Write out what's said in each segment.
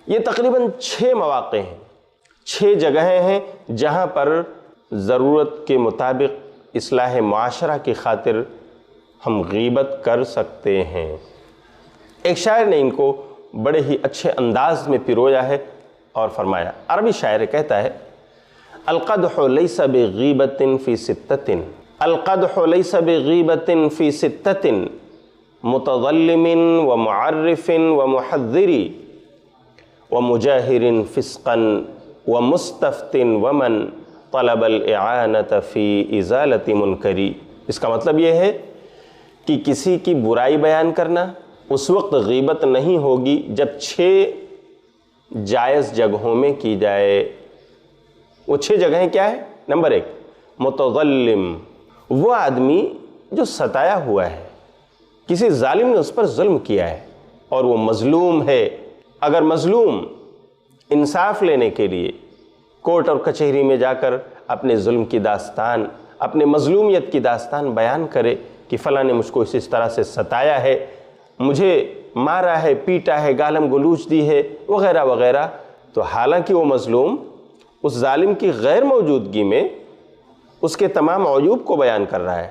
یہ تقریباً 6 مواقع ہیں، 6 جگہیں ہیں جہاں پر ضرورت کے مطابق اصلاح معاشرہ کی خاطر ہم غیبت کر سکتے ہیں۔ ایک شاعر نے ان کو بڑے ہی اچھے انداز میں پرویا ہے اور فرمایا، عربی شاعر کہتا ہے، القدح لیس بغیبت فی ستۃ، القدح لیس بغیبت فی ستۃ، متظلم ومعرف ومحذر ومجاہر فسقا ومستفت ومن طلب الاعانۃ فی ازالۃ منکری۔ اس کا مطلب یہ ہے کہ کسی کی برائی بیان کرنا اس وقت غیبت نہیں ہوگی جب 6 جائز جگہوں میں کی جائے۔ وہ 6 جگہیں کیا ہے؟ نمبر 1، متظلم، وہ آدمی جو ستایا ہوا ہے، کسی ظالم نے اس پر ظلم کیا ہے اور وہ مظلوم ہے۔ اگر مظلوم انصاف لینے کے لیے کورٹ اور کچہری میں جا کر اپنے ظلم کی داستان، اپنے مظلومیت کی داستان بیان کرے کہ فلاں نے مجھ کو اس طرح سے ستایا ہے، مجھے مارا ہے، پیٹا ہے، گالم گلوچ دی ہے وغیرہ وغیرہ، تو حالانکہ وہ مظلوم اس ظالم کی غیر موجودگی میں اس کے تمام عیوب کو بیان کر رہا ہے،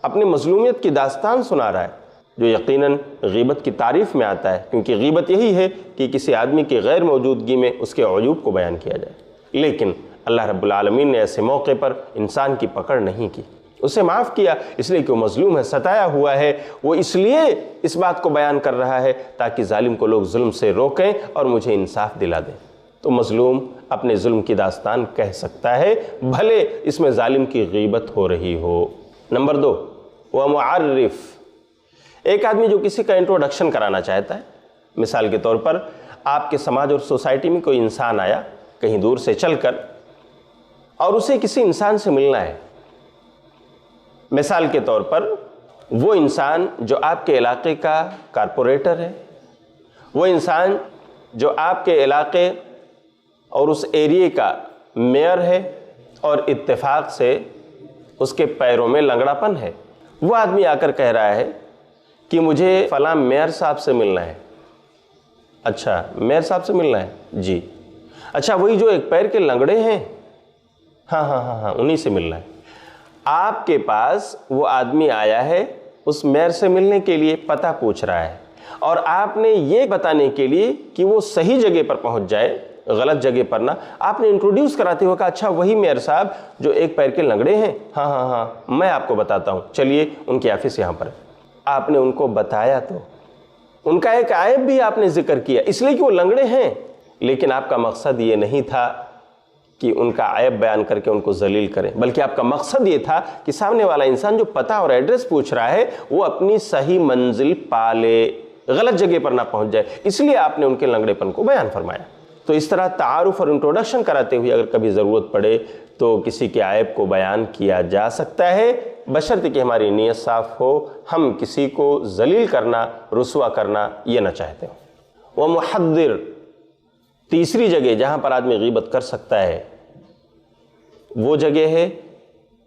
اپنی مظلومیت کی داستان سنا رہا ہے، جو یقیناً غیبت کی تعریف میں آتا ہے، کیونکہ غیبت یہی ہے کہ کسی آدمی کی غیر موجودگی میں اس کے عیوب کو بیان کیا جائے۔ لیکن اللہ رب العالمین نے ایسے موقع پر انسان کی پکڑ نہیں کی، اسے معاف کیا، اس لیے کہ وہ مظلوم ہے، ستایا ہوا ہے، وہ اس لیے اس بات کو بیان کر رہا ہے تاکہ ظالم کو لوگ ظلم سے روکیں اور مجھے انصاف دلا دیں۔ تو مظلوم اپنے ظلم کی داستان کہہ سکتا ہے، بھلے اس میں ظالم کی غیبت ہو رہی ہو۔ نمبر 2، ومعرف، ایک آدمی جو کسی کا انٹروڈکشن کرانا چاہتا ہے، مثال کے طور پر آپ کے سماج اور سوسائٹی میں کوئی انسان آیا کہیں دور سے چل کر اور اسے کسی انسان سے ملنا ہے، مثال کے طور پر وہ انسان جو آپ کے علاقے کا کارپوریٹر ہے، وہ انسان جو آپ کے علاقے اور اس ایریے کا میئر ہے اور اتفاق سے اس کے پیروں میں لنگڑا پن ہے، وہ آدمی آ کر کہہ رہا ہے کہ مجھے فلاں میئر صاحب سے ملنا ہے۔ اچھا، میئر صاحب سے ملنا ہے؟ جی۔ اچھا، وہی جو ایک پیر کے لنگڑے ہیں؟ ہاں، انہی سے ملنا ہے۔ آپ کے پاس وہ آدمی آیا ہے اس میئر سے ملنے کے لیے، پتہ پوچھ رہا ہے، اور آپ نے یہ بتانے کے لیے کہ وہ صحیح جگہ پر پہنچ جائے، غلط جگہ پر نہ، آپ نے انٹروڈیوس کراتے ہوئے کہا، اچھا وہی میئر صاحب جو ایک پیر کے لنگڑے ہیں؟ ہاں، میں آپ کو بتاتا ہوں، چلیے ان کی آفس یہاں پر ہے۔ آپ نے ان کو بتایا تو ان کا ایک عیب بھی آپ نے ذکر کیا، اس لیے کہ وہ لنگڑے ہیں، لیکن آپ کا مقصد یہ نہیں تھا کہ ان کا عیب بیان کر کے ان کو ذلیل کریں، بلکہ آپ کا مقصد یہ تھا کہ سامنے والا انسان جو پتہ اور ایڈریس پوچھ رہا ہے وہ اپنی صحیح منزل پا لے، غلط جگہ پر نہ پہنچ جائے، اس لیے آپ نے ان کے لنگڑے پن کو بیان فرمایا۔ تو اس طرح تعارف اور انٹروڈکشن کراتے ہوئے اگر کبھی ضرورت پڑے تو کسی کے عیب کو بیان کیا جا سکتا ہے، بشرط کہ ہماری نیت صاف ہو، ہم کسی کو ذلیل کرنا، رسوا کرنا یہ نہ چاہتے ہوں۔ ومحذر، تیسری جگہ جہاں پر آدمی غیبت کر سکتا ہے وہ جگہ ہے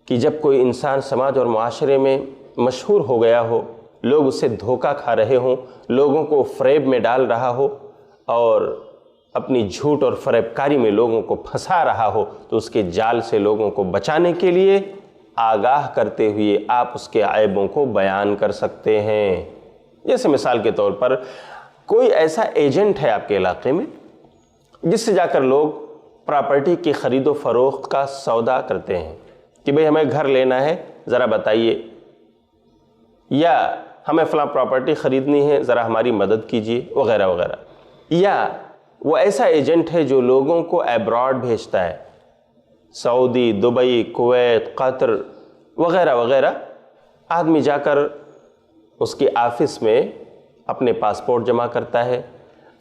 کہ جب کوئی انسان سماج اور معاشرے میں مشہور ہو گیا ہو، لوگ اسے دھوکہ کھا رہے ہوں، لوگوں کو فریب میں ڈال رہا ہو اور اپنی جھوٹ اور فریب کاری میں لوگوں کو پھنسا رہا ہو، تو اس کے جال سے لوگوں کو بچانے کے لیے آگاہ کرتے ہوئے آپ اس کے عیبوں کو بیان کر سکتے ہیں۔ جیسے مثال کے طور پر کوئی ایسا ایجنٹ ہے آپ کے علاقے میں جس سے جا کر لوگ پراپرٹی کی خرید و فروخت کا سودا کرتے ہیں کہ بھئی ہمیں گھر لینا ہے، ذرا بتائیے، یا ہمیں فلاں پراپرٹی خریدنی ہے، ذرا ہماری مدد کیجیے وغیرہ وغیرہ۔ یا وہ ایسا ایجنٹ ہے جو لوگوں کو ایبراڈ بھیجتا ہے، سعودی، دبئی، کویت، قطر وغیرہ وغیرہ، آدمی جا کر اس کی آفس میں اپنے پاسپورٹ جمع کرتا ہے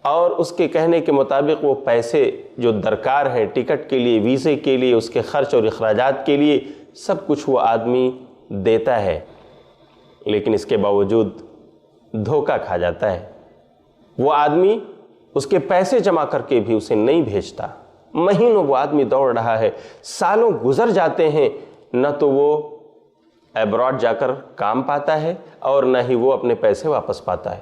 اور اس کے کہنے کے مطابق وہ پیسے جو درکار ہیں ٹکٹ کے لیے، ویزے کے لیے، اس کے خرچ اور اخراجات کے لیے، سب کچھ وہ آدمی دیتا ہے، لیکن اس کے باوجود دھوکہ کھا جاتا ہے۔ وہ آدمی اس کے پیسے جمع کر کے بھی اسے نہیں بھیجتا، مہینوں وہ آدمی دوڑ رہا ہے، سالوں گزر جاتے ہیں، نہ تو وہ ایبراڈ جا کر کام پاتا ہے اور نہ ہی وہ اپنے پیسے واپس پاتا ہے۔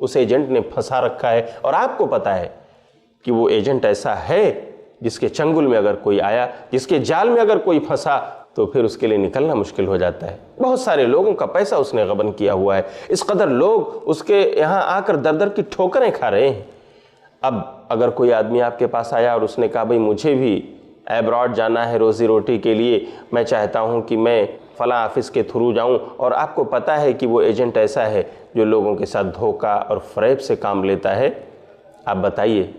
اس ایجنٹ نے پھنسا رکھا ہے، اور آپ کو پتا ہے کہ وہ ایجنٹ ایسا ہے جس کے چنگل میں اگر کوئی آیا، جس کے جال میں اگر کوئی پھنسا تو پھر اس کے لیے نکلنا مشکل ہو جاتا ہے۔ بہت سارے لوگوں کا پیسہ اس نے غبن کیا ہوا ہے، اس قدر لوگ اس کے یہاں آ کر در در کی ٹھوکریں کھا رہے ہیں۔ اب اگر کوئی آدمی آپ کے پاس آیا اور اس نے کہا بھئی مجھے بھی ایبراڈ جانا ہے روزی روٹی کے لیے، میں چاہتا ہوں کہ میں فلاں آفس کے تھرو جاؤں، اور آپ کو پتہ ہے کہ وہ ایجنٹ ایسا ہے جو لوگوں کے ساتھ دھوکہ اور فریب سے کام لیتا ہے، آپ بتائیے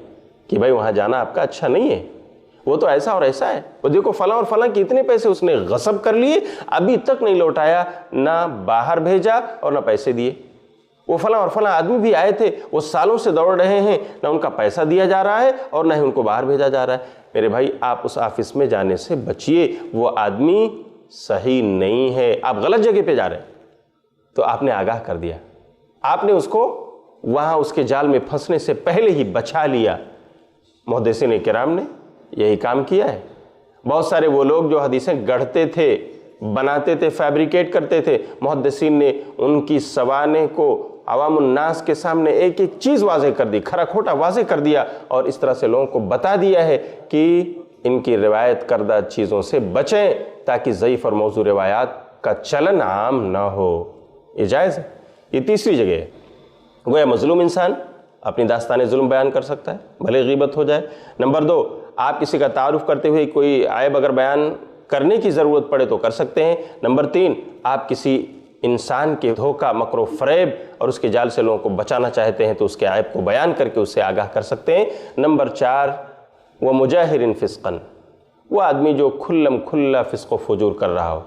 کہ بھئی وہاں جانا آپ کا اچھا نہیں ہے، وہ تو ایسا اور ایسا ہے، وہ دیکھو فلاں اور فلاں کے اتنے پیسے اس نے غصب کر لیے، ابھی تک نہیں لوٹایا، نہ باہر بھیجا اور نہ پیسے دیے۔ وہ فلاں اور فلاں آدمی بھی آئے تھے، وہ سالوں سے دوڑ رہے ہیں، نہ ان کا پیسہ دیا جا رہا ہے اور نہ ہی ان کو باہر بھیجا جا رہا ہے۔ میرے بھائی آپ اس آفس میں جانے سے بچیے، وہ آدمی صحیح نہیں ہے، آپ غلط جگہ پہ جا رہے ہیں۔ تو آپ نے آگاہ کر دیا، آپ نے اس کو وہاں اس کے جال میں پھنسنے سے پہلے ہی بچا لیا۔ محدثین کرام نے یہی کام کیا ہے۔ بہت سارے وہ لوگ جو حدیثیں گڑھتے تھے، بناتے تھے، فیبریکیٹ کرتے تھے، محدثین نے ان کی سوانے کو عوام الناس کے سامنے ایک ایک چیز واضح کر دی، کھرا کھوٹا واضح کر دیا، اور اس طرح سے لوگوں کو بتا دیا ہے کہ ان کی روایت کردہ چیزوں سے بچیں تاکہ ضعیف اور موضوع روایات کا چلن عام نہ ہو۔ یہ جائز ہے۔ یہ تیسری جگہ ہے، گویا مظلوم انسان اپنی داستان ظلم بیان کر سکتا ہے، بھلے غیبت ہو جائے۔ نمبر 2، آپ کسی کا تعارف کرتے ہوئے کوئی عیب اگر بیان کرنے کی ضرورت پڑے تو کر سکتے ہیں۔ نمبر 3، آپ کسی انسان کے دھوکہ، مکر و فریب اور اس کے جال سے لوگوں کو بچانا چاہتے ہیں تو اس کے عیب کو بیان کر کے اس سے آگاہ کر سکتے ہیں۔ نمبر 4، وہ مجاہر فسقاً، وہ آدمی جو کھلم کھلا فسق و فجور کر رہا ہو،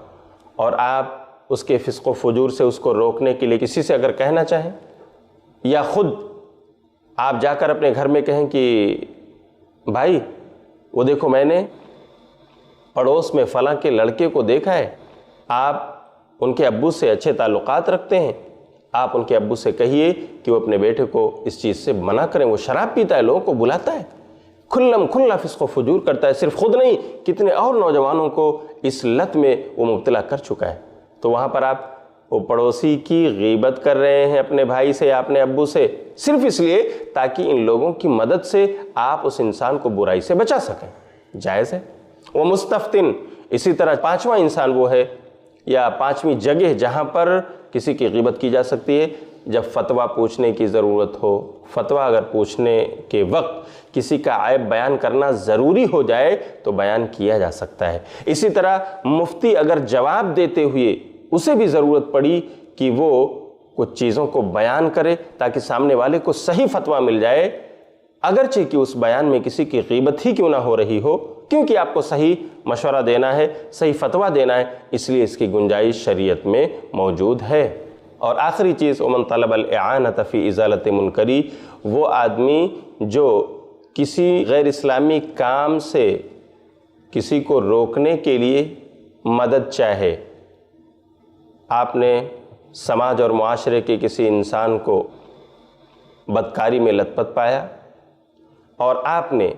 اور آپ اس کے فسق و فجور سے اس کو روکنے کے لیے کسی سے اگر کہنا چاہیں، یا خود آپ جا کر اپنے گھر میں کہیں کہ بھائی وہ دیکھو میں نے پڑوس میں فلاں کے لڑکے کو دیکھا ہے، آپ ان کے ابو سے اچھے تعلقات رکھتے ہیں، آپ ان کے ابو سے کہیے کہ وہ اپنے بیٹے کو اس چیز سے منع کریں، وہ شراب پیتا ہے، لوگوں کو بلاتا ہے، کھلم کھلا فسق و فجور کرتا ہے، صرف خود نہیں کتنے اور نوجوانوں کو اس لت میں وہ مبتلا کر چکا ہے۔ تو وہاں پر آپ وہ پڑوسی کی غیبت کر رہے ہیں اپنے بھائی سے یا اپنے ابو سے، صرف اس لیے تاکہ ان لوگوں کی مدد سے آپ اس انسان کو برائی سے بچا سکیں۔ جائز ہے۔ وہ مستفتن، اسی طرح 5واں انسان وہ ہے یا 5ویں جگہ جہاں پر کسی کی غیبت کی جا سکتی ہے، جب فتویٰ پوچھنے کی ضرورت ہو، فتویٰ اگر پوچھنے کے وقت کسی کا عیب بیان کرنا ضروری ہو جائے تو بیان کیا جا سکتا ہے۔ اسی طرح مفتی اگر جواب دیتے ہوئے اسے بھی ضرورت پڑی کہ وہ کچھ چیزوں کو بیان کرے تاکہ سامنے والے کو صحیح فتویٰ مل جائے، اگرچہ کہ اس بیان میں کسی کی غیبت ہی کیوں نہ ہو رہی ہو، کیونکہ آپ کو صحیح مشورہ دینا ہے، صحیح فتویٰ دینا ہے، اس لیے اس کی گنجائش شریعت میں موجود ہے۔ اور آخری چیز، ومن طلب الاعانۃ فی ازالۃ منکری، وہ آدمی جو کسی غیر اسلامی کام سے کسی کو روکنے کے لیے مدد چاہے۔ آپ نے سماج اور معاشرے کے کسی انسان کو بدکاری میں لت پت پایا اور آپ نے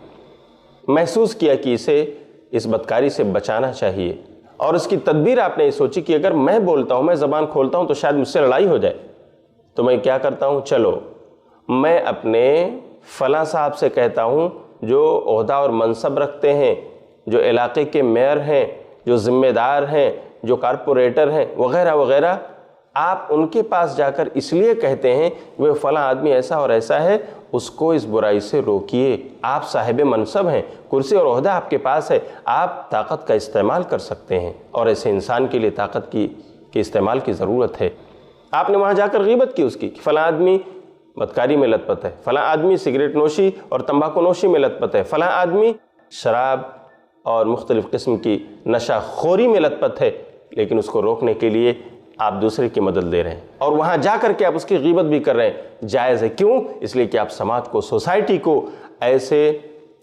محسوس کیا کہ اسے اس بدکاری سے بچانا چاہیے، اور اس کی تدبیر آپ نے یہ سوچی کہ اگر میں بولتا ہوں، میں زبان کھولتا ہوں تو شاید مجھ سے لڑائی ہو جائے، تو میں کیا کرتا ہوں، چلو میں اپنے فلاں صاحب سے کہتا ہوں جو عہدہ اور منصب رکھتے ہیں، جو علاقے کے میئر ہیں، جو ذمہ دار ہیں، جو کارپوریٹر ہیں وغیرہ وغیرہ، آپ ان کے پاس جا کر اس لیے کہتے ہیں وہ فلاں آدمی ایسا اور ایسا ہے، اس کو اس برائی سے روکیے۔ آپ صاحب منصب ہیں، کرسی اور عہدہ آپ کے پاس ہے، آپ طاقت کا استعمال کر سکتے ہیں، اور ایسے انسان کے لیے طاقت کے استعمال کی ضرورت ہے۔ آپ نے وہاں جا کر غیبت کی اس کی کہ فلاں آدمی بدکاری میں لت پت ہے، فلاں آدمی سگریٹ نوشی اور تمباکو نوشی میں لت پت ہے، فلاں آدمی شراب اور مختلف قسم کی نشہ خوری میں لت پت ہے، لیکن اس کو روکنے کے لیے آپ دوسرے کی مدد لے رہے ہیں، اور وہاں جا کر کے آپ اس کی غیبت بھی کر رہے ہیں۔ جائز ہے، کیوں؟ اس لیے کہ آپ سماج کو، سوسائٹی کو ایسے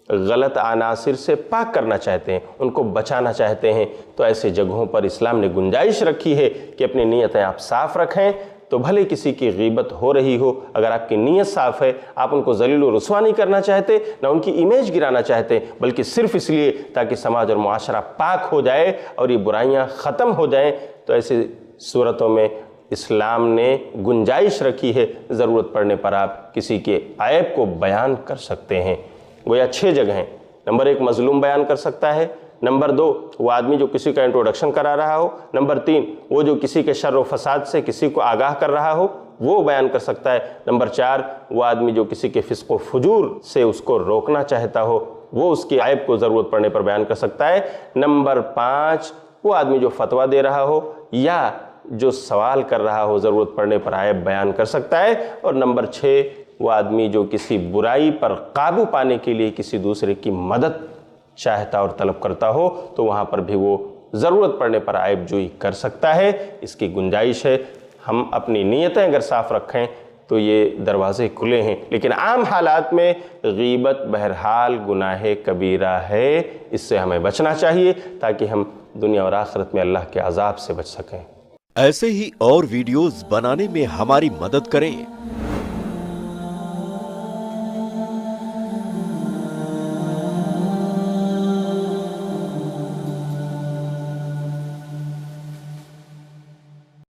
غلط عناصر سے پاک کرنا چاہتے ہیں، ان کو بچانا چاہتے ہیں۔ تو ایسے جگہوں پر اسلام نے گنجائش رکھی ہے کہ اپنی نیتیں آپ صاف رکھیں، تو بھلے کسی کی غیبت ہو رہی ہو، اگر آپ کی نیت صاف ہے، آپ ان کو ذلیل و رسوا نہیں کرنا چاہتے، نہ ان کی امیج گرانا چاہتے، بلکہ صرف اس لیے تاکہ سماج اور معاشرہ پاک ہو جائے اور یہ برائیاں ختم ہو جائیں، تو ایسی صورتوں میں اسلام نے گنجائش رکھی ہے، ضرورت پڑنے پر آپ کسی کے عیب کو بیان کر سکتے ہیں۔ گویا 6 جگہ ہیں۔ نمبر 1 مظلوم بیان کر سکتا ہے، نمبر 2 وہ آدمی جو کسی کا انٹروڈکشن کرا رہا ہو، نمبر 3 وہ جو کسی کے شر و فساد سے کسی کو آگاہ کر رہا ہو وہ بیان کر سکتا ہے، نمبر 4 وہ آدمی جو کسی کے فسق و فجور سے اس کو روکنا چاہتا ہو وہ اس کے عیب کو ضرورت پڑنے پر بیان کر سکتا ہے، نمبر 5 وہ آدمی جو فتویٰ دے رہا ہو یا جو سوال کر رہا ہو ضرورت پڑنے پر عیب بیان کر سکتا ہے، اور نمبر 6 وہ آدمی جو کسی برائی پر قابو پانے کے لیے کسی دوسرے کی مدد چاہتا اور طلب کرتا ہو تو وہاں پر بھی وہ ضرورت پڑنے پر عیب جوئی کر سکتا ہے۔ اس کی گنجائش ہے، ہم اپنی نیتیں اگر صاف رکھیں تو یہ دروازے کھلے ہیں، لیکن عام حالات میں غیبت بہرحال گناہ کبیرہ ہے، اس سے ہمیں بچنا چاہیے تاکہ ہم دنیا اور آخرت میں اللہ کے عذاب سے بچ سکیں۔ ایسے ہی اور ویڈیوز بنانے میں ہماری مدد کریں۔